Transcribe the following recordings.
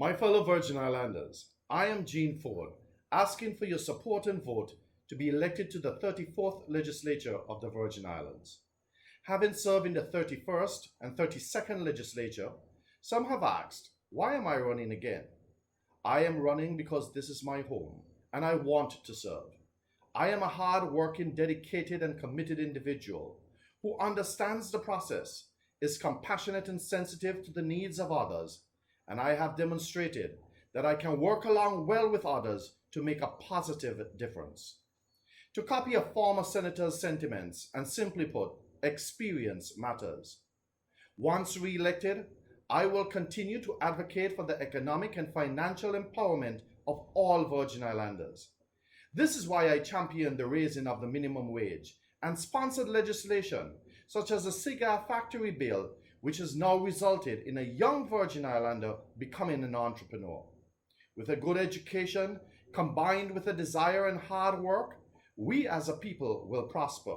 My fellow Virgin Islanders, I am Jean Forde, asking for your support and vote to be elected to the 34th legislature of the Virgin Islands. Having served in the 31st and 32nd legislature, some have asked, why am I running again? I am running because this is my home and I want to serve. I am a hard-working, dedicated and committed individual who understands the process, is compassionate and sensitive to the needs of others, and I have demonstrated that I can work along well with others to make a positive difference. To copy a former senator's sentiments and simply put, experience matters. Once re-elected, I will continue to advocate for the economic and financial empowerment of all Virgin Islanders. This is why I championed the raising of the minimum wage and sponsored legislation such as the cigar factory bill, which has now resulted in a young Virgin Islander becoming an entrepreneur. With a good education combined with a desire and hard work, we as a people will prosper.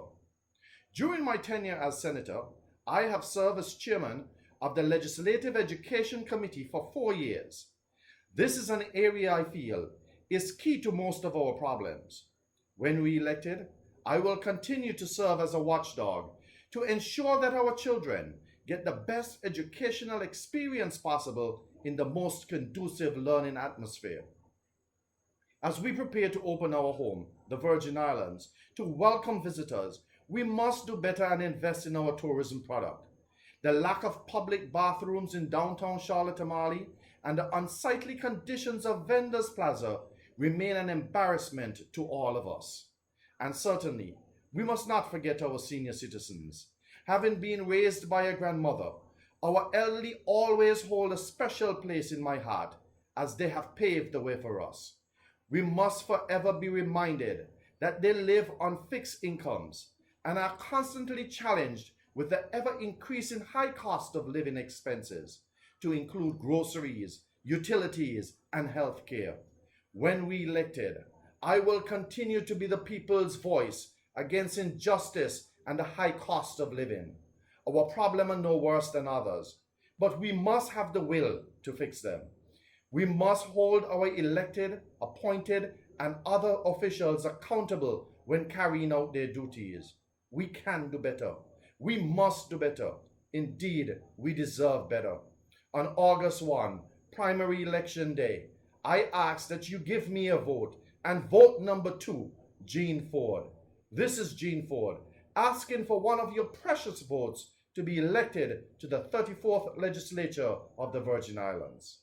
During my tenure as senator, I have served as chairman of the Legislative Education Committee for 4 years. This is an area I feel is key to most of our problems. When re-elected, I will continue to serve as a watchdog to ensure that our children get the best educational experience possible in the most conducive learning atmosphere. As we prepare to open our home, the Virgin Islands, to welcome visitors, we must do better and invest in our tourism product. The lack of public bathrooms in downtown Charlotte-Amalie and the unsightly conditions of Vendors Plaza remain an embarrassment to all of us. And certainly, we must not forget our senior citizens. Having been raised by a grandmother, our elderly always hold a special place in my heart as they have paved the way for us. We must forever be reminded that they live on fixed incomes and are constantly challenged with the ever-increasing high cost of living expenses, to include groceries, utilities, and health care. When re-elected, I will continue to be the people's voice against injustice and the high cost of living. Our problems are no worse than others, but we must have the will to fix them. We must hold our elected, appointed, and other officials accountable when carrying out their duties. We can do better. We must do better. Indeed, we deserve better. On August 1, primary election day, I ask that you give me a vote and vote number 2, Jean Forde. This is Jean Forde, asking for one of your precious votes to be elected to the 34th legislature of the Virgin Islands.